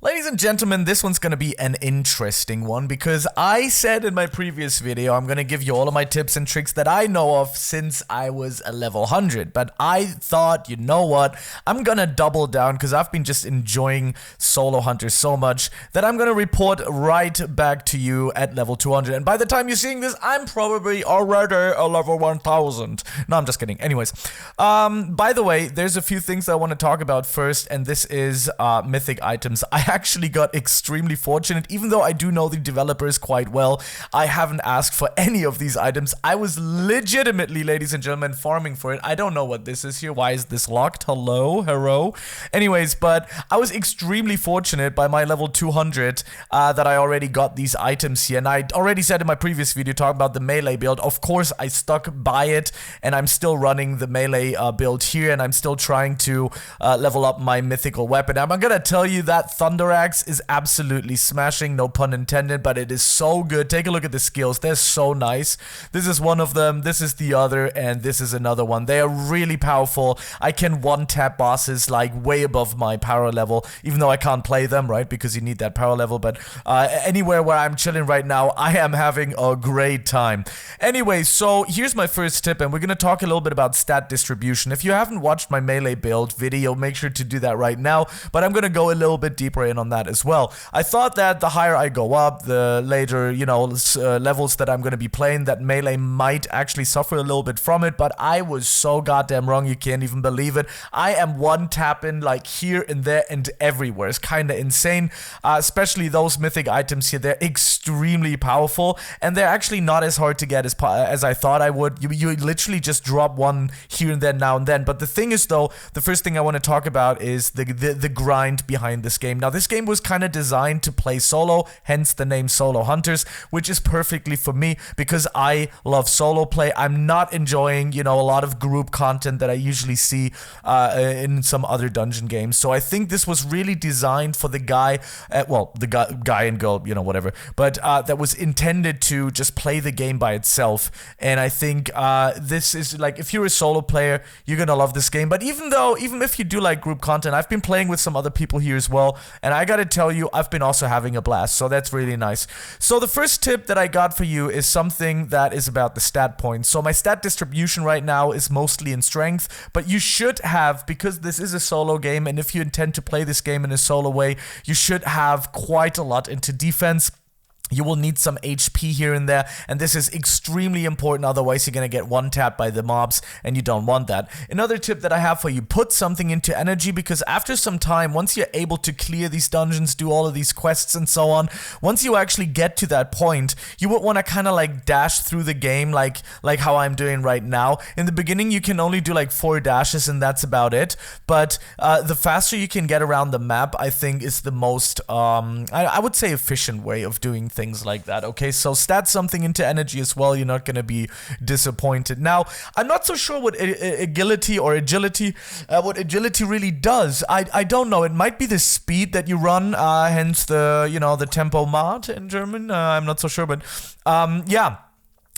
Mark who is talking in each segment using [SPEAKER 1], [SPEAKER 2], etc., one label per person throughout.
[SPEAKER 1] Ladies and gentlemen, this one's going to be an interesting one because I said in my previous video I'm going to give you all of my tips and tricks that I know of since I was a level 100. But I thought, you know what, I'm going to double down because I've been just enjoying Solo Hunters so much that I'm going to report right back to you at level 200. And by the time you're seeing this, I'm probably already a level 1000. No, I'm just kidding. Anyways, by the way, there's a few things I want to talk about first, and this is mythic items. I actually got extremely fortunate, even though I do know the developers quite well. I haven't asked for any of these items. I was legitimately, ladies and gentlemen, farming for it. I don't know what this is here. Why is this locked? Hello. Anyways, but I was extremely fortunate by my level 200 that I already got these items here. And I already said in my previous video talking about the melee build. Of course, I stuck by it, and I'm still running the melee build here, and I'm still trying to level up my mythical weapon. I'm gonna tell you that Thunder Axe is absolutely smashing, no pun intended, but it is so good. Take a look at the skills. They're so nice. This is one of them, this is the other, and this is another one. They are really powerful. I can one-tap bosses like way above my power level, even though I can't play them, right, because you need that power level. But anywhere where I'm chilling right now, I am having a great time. Anyway, so here's my first tip, and we're gonna talk a little bit about stat distribution. If you haven't watched my melee build video, make sure to do that right now, but I'm gonna go a little bit deeper in on that as well. I thought that the higher I go up, the later, you know, levels that I'm gonna be playing, that melee might actually suffer a little bit from it, but I was so goddamn wrong, you can't even believe it. I am one-tapping like here and there and everywhere. It's kinda insane, especially those mythic items here. They're extremely powerful, and they're actually not as hard to get as I thought I would. You literally just drop one here and there now and then. But the thing is, though, the first thing I want to talk about is the grind behind this game. Now, this game was kind of designed to play solo, hence the name Solo Hunters, which is perfectly for me because I love solo play. I'm not enjoying, you know, a lot of group content that I usually see in some other dungeon games. So I think this was really designed for the guy, well, the guy and girl, you know, whatever, but that was intended to just play the game by itself. And I think this is like, if you're a solo player, you're gonna love this game. But even if you do like group content, I've been playing with some other people here as well, and I gotta tell you, I've been also having a blast, so that's really nice. So the first tip that I got for you is something that is about the stat points. So my stat distribution right now is mostly in strength, but you should have, because this is a solo game, and if you intend to play this game in a solo way, you should have quite a lot into defense. You will need some HP here and there, and this is extremely important, otherwise you're gonna get one-tapped by the mobs, and you don't want that. Another tip that I have for you, put something into energy, because after some time, once you're able to clear these dungeons, do all of these quests and so on, once you actually get to that point, you would want to kind of like dash through the game like how I'm doing right now. In the beginning, you can only do like 4 dashes, and that's about it, but the faster you can get around the map, I think is the most, I would say, efficient way of doing things like that. Okay, so stat something into energy as well. You're not gonna be disappointed. Now, I'm not so sure what agility really does. I don't know. It might be the speed that you run, hence the, you know, the Tempomat in German. I'm not so sure, but yeah.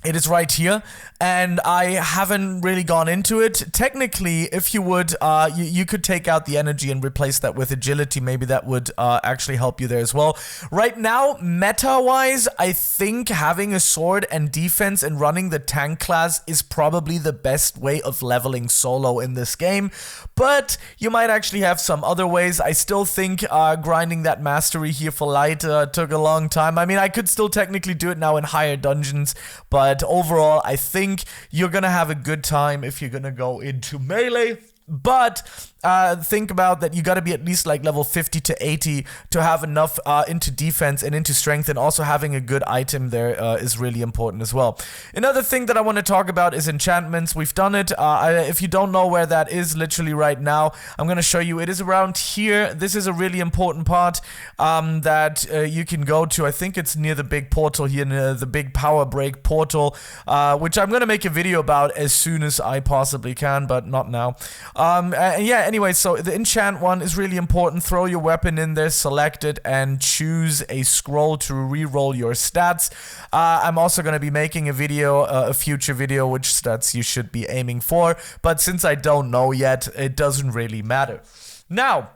[SPEAKER 1] It is right here, and I haven't really gone into it. Technically, if you would, you could take out the energy and replace that with agility. Maybe that would actually help you there as well. Right now, meta-wise, I think having a sword and defense and running the tank class is probably the best way of leveling solo in this game, but you might actually have some other ways. I still think grinding that mastery here for light took a long time. I mean, I could still technically do it now in higher dungeons, but overall, I think you're gonna have a good time if you're gonna go into melee. But think about that, you gotta be at least like level 50 to 80 to have enough into defense and into strength, and also having a good item there is really important as well. Another thing that I want to talk about is enchantments. We've done it. If you don't know where that is, literally right now, I'm gonna show you. It is around here. This is a really important part that you can go to. I think it's near the big portal here, near the big power break portal, which I'm gonna make a video about as soon as I possibly can, but not now. Yeah, anyway, so the enchant one is really important. Throw your weapon in there, select it, and choose a scroll to re-roll your stats. I'm also going to be making a video, a future video, which stats you should be aiming for, but since I don't know yet, it doesn't really matter. Now,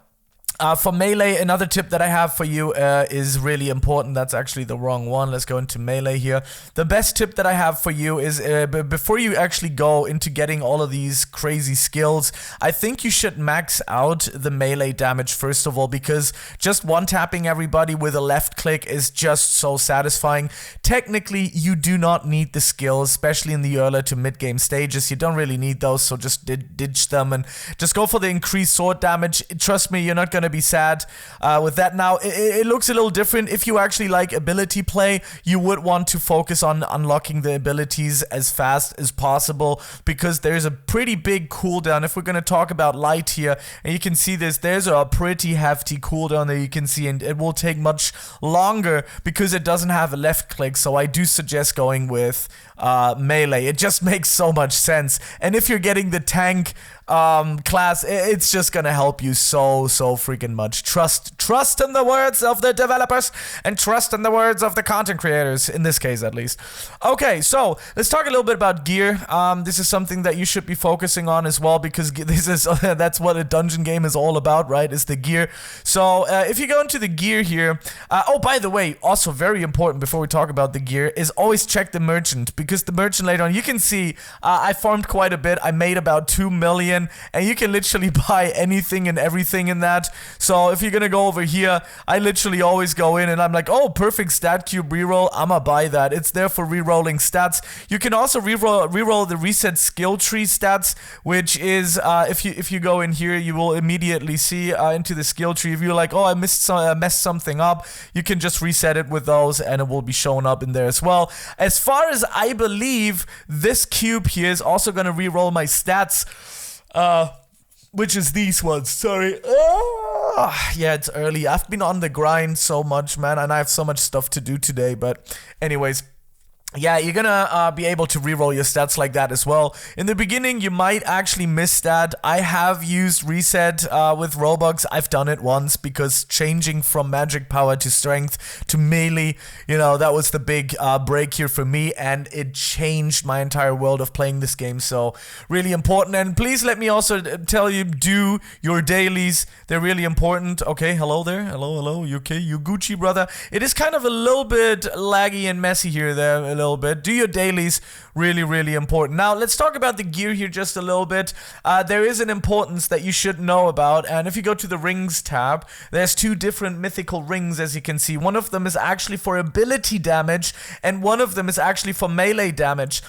[SPEAKER 1] For melee, another tip that I have for you is really important. That's actually the wrong one. Let's go into melee here. The best tip that I have for you is before you actually go into getting all of these crazy skills, I think you should max out the melee damage first of all, because just one-tapping everybody with a left click is just so satisfying. Technically, you do not need the skills, especially in the early to mid-game stages. You don't really need those, so just ditch them and just go for the increased sword damage. Trust me, you're not going to be sad with that. Now, it looks a little different. If you actually like ability play, you would want to focus on unlocking the abilities as fast as possible, because there's a pretty big cooldown. If we're going to talk about light here, and you can see there's a pretty hefty cooldown that you can see, and it will take much longer because it doesn't have a left click. So I do suggest going with melee. It just makes so much sense. And if you're getting the tank class, it's just gonna help you so freaking much. Trust in the words of the developers, and trust in the words of the content creators, in this case at least. Okay, so let's talk a little bit about gear. This is something that you should be focusing on as well, because this is that's what a dungeon game is all about, right? Is the gear. So if you go into the gear here, oh, by the way, also very important before we talk about the gear is always check the merchant, because the merchant later on, you can see I farmed quite a bit. I made about 2 million, and you can literally buy anything and everything in that. So if you're gonna go over here, I literally always go in and I'm like, oh, perfect stat cube reroll, I'ma buy that. It's there for rerolling stats. You can also reroll the reset skill tree stats, which is if you go in here, you will immediately see into the skill tree. If you're like, oh, I messed something up, you can just reset it with those and it will be shown up in there as well. As far as I believe, this cube here is also gonna reroll my stats, which is these ones. Sorry. Yeah, it's early. I've been on the grind so much, man, and I have so much stuff to do today. But anyways, yeah, you're gonna be able to reroll your stats like that as well. In the beginning, you might actually miss that. I have used reset with Roblox. I've done it once because changing from magic power to strength to melee, you know, that was the big break here for me, and it changed my entire world of playing this game. So really important. And please let me also tell you, do your dailies. They're really important. Okay, hello there. Hello. You okay? You Gucci, brother? It is kind of a little bit laggy and messy here there. A little bit. Do your dailies, really important. Now let's talk about the gear here just a little bit. There is an importance that you should know about, and if you go to the rings tab, there's 2 different mythical rings, as you can see. One of them is actually for ability damage, and one of them is actually for melee damage.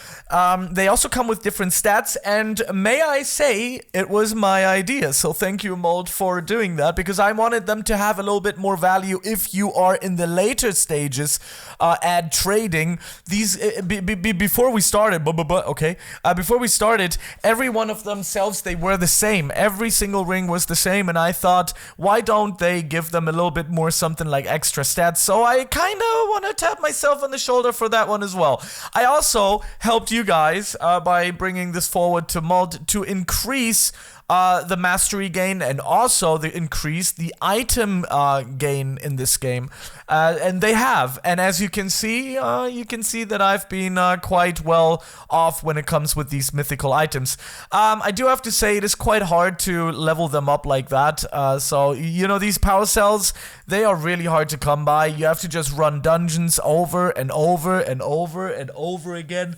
[SPEAKER 1] They also come with different stats, and may I say, it was my idea, so thank you, Mold, for doing that, because I wanted them to have a little bit more value if you are in the later stages at trading. These before we started, before we started, every one of themselves, they were the same. Every single ring was the same, and I thought, why don't they give them a little bit more something like extra stats? So I kind of want to tap myself on the shoulder for that one as well. I also helped you guys by bringing this forward to Mod to increase the mastery gain, and also increase the item gain in this game, and they have. And as you can see that I've been quite well off when it comes with these mythical items. I do have to say it is quite hard to level them up like that. So you know, these power cells, they are really hard to come by. You have to just run dungeons over and over and over and over again.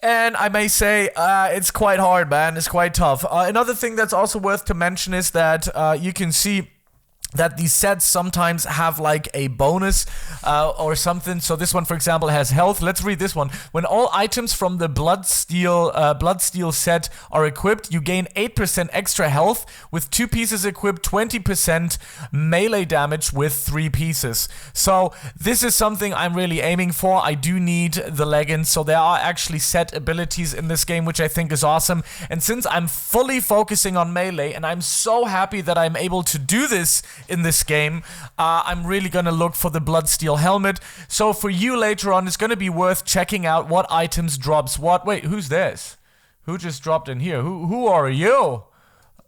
[SPEAKER 1] And I may say, it's quite hard, man. It's quite tough. Another thing that's also worth to mention is that you can see that these sets sometimes have like a bonus or something. So this one, for example, has health. Let's read this one. When all items from the Bloodsteel set are equipped, you gain 8% extra health. With 2 pieces equipped, 20% melee damage with 3 pieces. So this is something I'm really aiming for. I do need the leggings. So there are actually set abilities in this game, which I think is awesome. And since I'm fully focusing on melee, and I'm so happy that I'm able to do this in this game, I'm really gonna look for the Bloodsteel helmet. So for you later on, it's gonna be worth checking out what items drops what. Wait, who's this? Who just dropped in here? Who are you?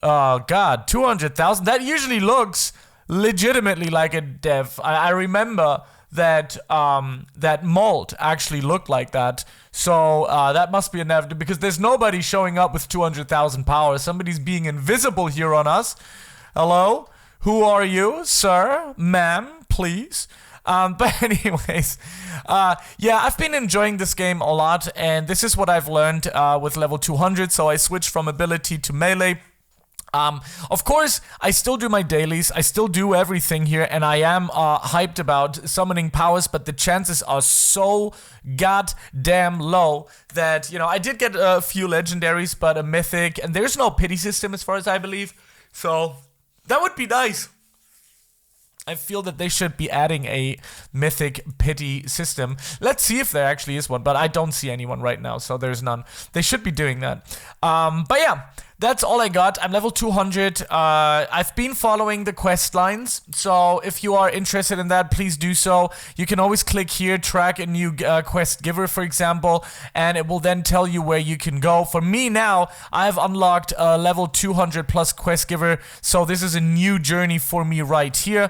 [SPEAKER 1] Oh god, 200,000. That usually looks legitimately like a dev. I remember that that Mold actually looked like that. So that must be a dev, because there's nobody showing up with 200,000 power. Somebody's being invisible here on us. Hello? Who are you, sir, ma'am, please? But anyways, yeah, I've been enjoying this game a lot, and this is what I've learned with level 200, so I switched from ability to melee. Of course, I still do my dailies, I still do everything here, and I am hyped about summoning powers, but the chances are so goddamn low that, you know, I did get a few legendaries, but a mythic, and there's no pity system as far as I believe, so that would be nice. I feel that they should be adding a mythic pity system. Let's see if there actually is one, but I don't see anyone right now, so there's none. They should be doing that. But yeah, that's all I got. I'm level 200. I've been following the quest lines, so if you are interested in that, please do so. You can always click here, track a new quest giver, for example, and it will then tell you where you can go. For me now, I've unlocked a level 200 plus quest giver, so this is a new journey for me right here,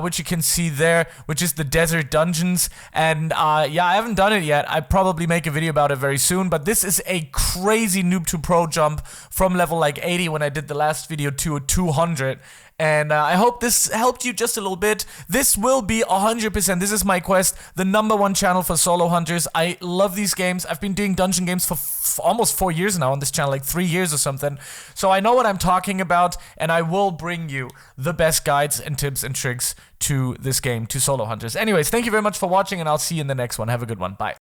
[SPEAKER 1] which you can see there, which is the desert dungeons. And yeah, I haven't done it yet. I probably make a video about it very soon, but this is a crazy noob to pro jump from level like 80 when I did the last video to 200, and I hope this helped you just a little bit. This will be 100%, this is my quest, the #1 channel for solo hunters. I love these games. I've been doing dungeon games for almost 4 years now on this channel, like 3 years or something, so I know what I'm talking about, and I will bring you the best guides and tips and tricks to this game, to solo hunters. Anyways, thank you very much for watching, and I'll see you in the next one. Have a good one. Bye.